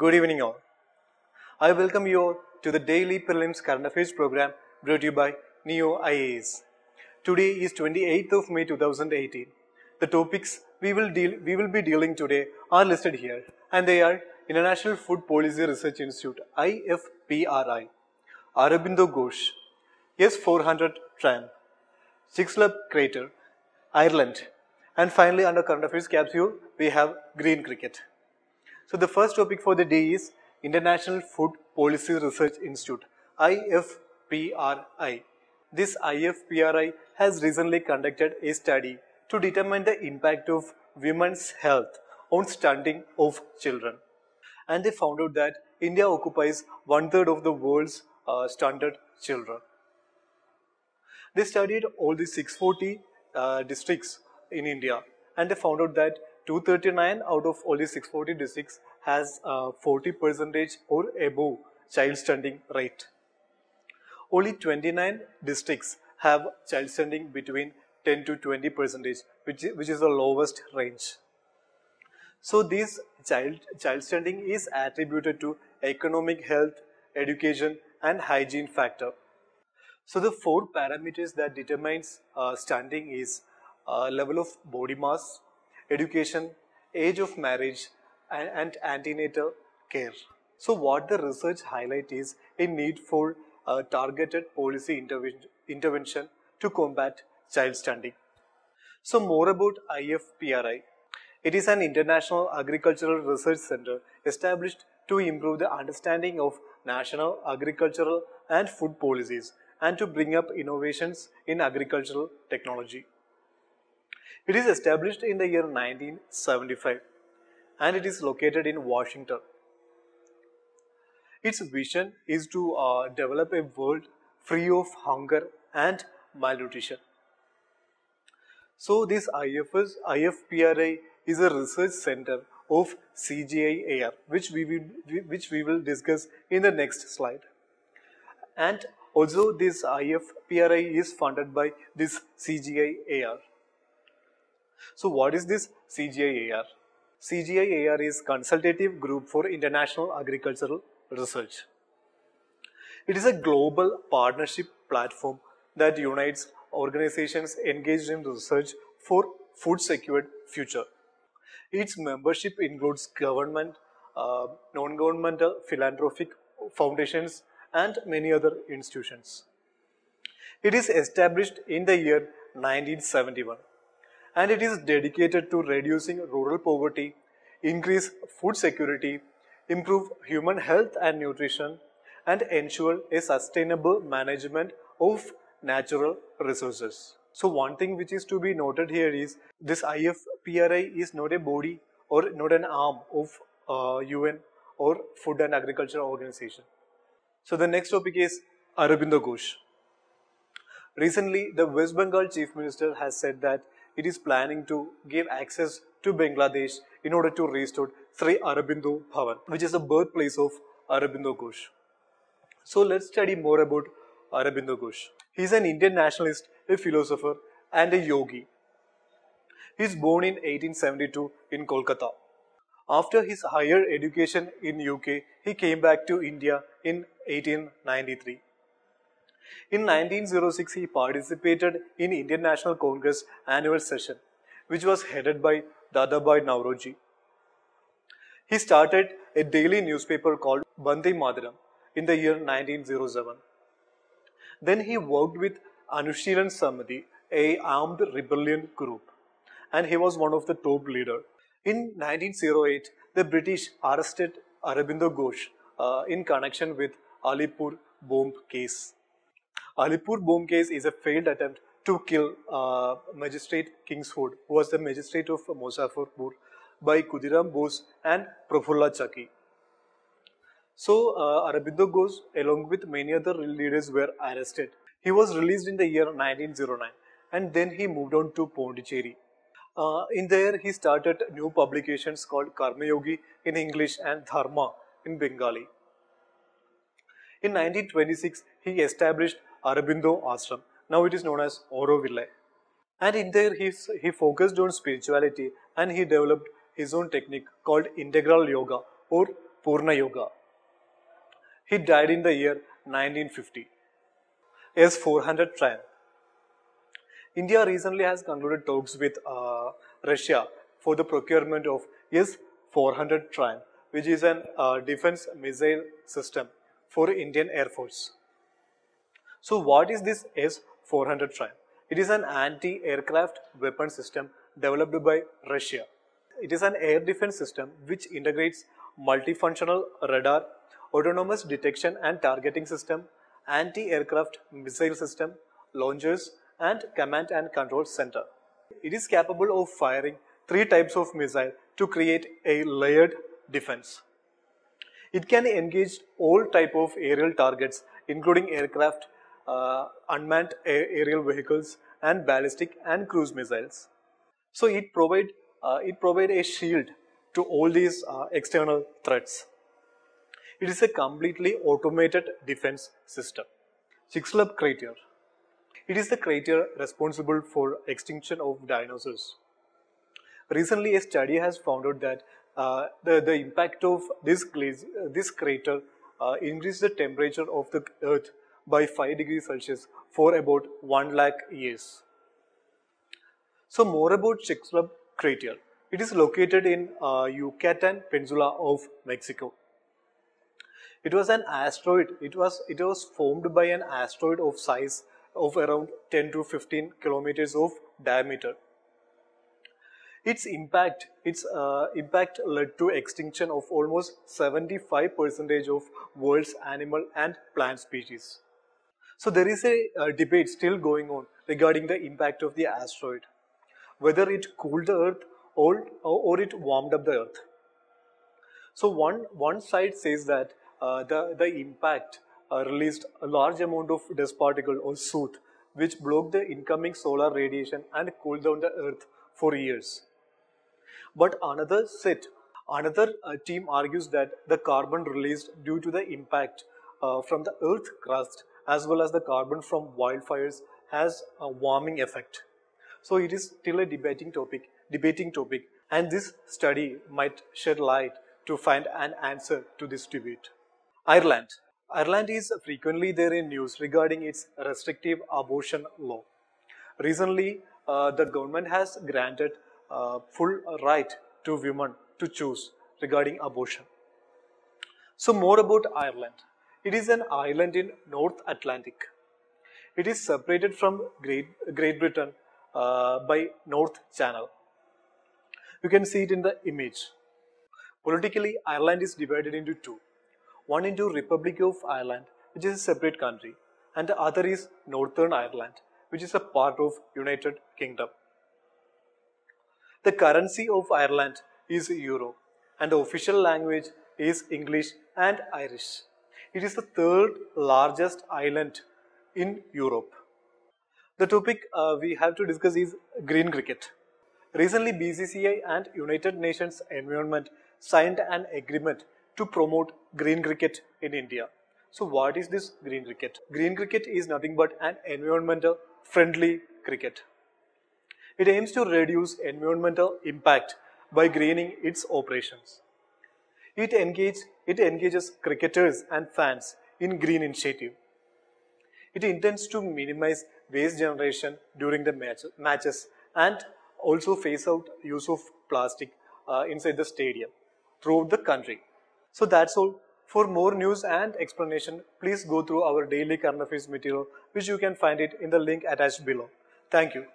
Good evening all. I welcome you all to the daily prelims current affairs program brought to you by Neo IAS. Today is 28th of May 2018. The topics we will be dealing today are listed here, and they are International Food Policy Research Institute IFPRI, Aravind Ghosh, S400 tram, Chicxulub Crater, Ireland, and finally under current affairs capsule we have green cricket. So the first topic for the day is International Food Policy Research Institute, IFPRI. This IFPRI has recently conducted a study to determine the impact of women's health on stunting of children. And they found out that India occupies 1/3 of the world's stunted children. They studied all the 640 districts in India, and they found out that 239 out of all the 640 districts has 40% or above child stunting rate. Only 29 districts have child stunting between 10 to 20%, which is the lowest range. So this child stunting is attributed to economic, health, education and hygiene factor. So the four parameters that determines stunting is level of body mass, education, age of marriage and antenatal care. So what the research highlight is a need for targeted policy intervention to combat child stunting. So more about IFPRI. It is an international agricultural research center established to improve the understanding of national agricultural and food policies and to bring up innovations in agricultural technology. It is established in the year 1975 and it is located in Washington. Its vision is to develop a world free of hunger and malnutrition. So this IFPRI is a research center of CGIAR, which we will discuss in the next slide. And also this IFPRI is funded by this CGIAR. So what is this CGIAR? CGIAR is Consultative Group for International Agricultural Research. It is a global partnership platform that unites organizations engaged in research for food secured future. Its membership includes government, non-governmental, philanthropic foundations and many other institutions. It is established in the year 1971 and it is dedicated to reducing rural poverty, increase food security, improve human health and nutrition, and ensure a sustainable management of natural resources. So one thing which is to be noted here is this IFPRI is not a body or not an arm of UN or Food and Agriculture Organization. So the next topic is Aravind Ghosh. Recently, the West Bengal Chief Minister has said that it is planning to give access to Bangladesh in order to restore Sri Aurobindo Bhavan, which is the birthplace of Aravind Ghosh. So let's study more about Aravind Ghosh. He is an Indian nationalist, a philosopher and a yogi. He is born in 1872 in Kolkata. After his higher education in UK, he came back to India in 1893. In 1906, he participated in Indian National Congress annual session, which was headed by Dadabhai Naoroji. He started a daily newspaper called Bande Mataram in the year 1907. Then he worked with Anushilan Samiti, a armed rebellion group, and he was one of the top leaders. In 1908, the British arrested Aravind Ghosh in connection with Alipur bomb case. Alipur bomb case is a failed attempt to kill Magistrate Kingsford, who was the magistrate of Muzaffarpur, by Khudiram Bose and Prafulla Chaki. So Aravind Ghosh along with many other leaders were arrested. He was released in the year 1909 and then he moved on to Pondicherry. In there he started new publications called Karma Yogi in English and Dharma in Bengali. In 1926 he established Aurobindo Ashram. Now it is known as Auroville. And in there he focused on spirituality and he developed his own technique called integral yoga or Purna Yoga. He died in the year 1950. S-400 train. India recently has concluded talks with Russia for the procurement of S-400 train, which is an defense missile system for Indian Air Force. So what is this S-400 train? It is an anti-aircraft weapon system developed by Russia. It is an air defense system which integrates multifunctional radar, autonomous detection and targeting system, anti-aircraft missile system, launchers, and command and control center. It is capable of firing 3 types of missile to create a layered defense. It can engage all type of aerial targets, including aircraft, unmanned aerial vehicles, and ballistic and cruise missiles. So it provide a shield to all these external threats. It is a completely automated defense system. Chicxulub Crater. It is the crater responsible for extinction of dinosaurs. Recently, a study has found out that the impact of this crater increased the temperature of the Earth by 5 degrees Celsius for about 1 lakh years. So more about Chicxulub Crater. It is located in Yucatan Peninsula of Mexico. It was an asteroid. It was formed by an asteroid of size of around 10 to 15 kilometers of diameter. Its impact led to extinction of almost 75% of world's animal and plant species. So there is a debate still going on regarding the impact of the asteroid, whether it cooled the Earth or it warmed up the Earth. So one side says that the impact released a large amount of dust particle or soot, which blocked the incoming solar radiation and cooled down the Earth for years. But another team argues that the carbon released due to the impact from the Earth crust as well as the carbon from wildfires has a warming effect. So it is still a debating topic, and this study might shed light to find an answer to this debate. Ireland. Ireland is frequently there in news regarding its restrictive abortion law. Recently, the government has granted full right to women to choose regarding abortion. So more about Ireland. It is an island in North Atlantic. It is separated from Great Britain by North Channel. You can see it in the image. Politically, Ireland is divided into two. One into Republic of Ireland, which is a separate country, and the other is Northern Ireland, which is a part of United Kingdom. The currency of Ireland is Euro, and the official language is English and Irish. It is the 3rd largest island in Europe. The topic we have to discuss is green cricket. Recently, BCCI and United Nations Environment signed an agreement to promote green cricket in India. So what is this green cricket? Green cricket is nothing but an environmental friendly cricket. It aims to reduce environmental impact by greening its operations. It engages cricketers and fans in green initiative. It intends to minimize waste generation during the matches and also phase out use of plastic inside the stadium throughout the country. So that's all. For more news and explanation, please go through our daily current affairs material, which you can find it in the link attached below. Thank you.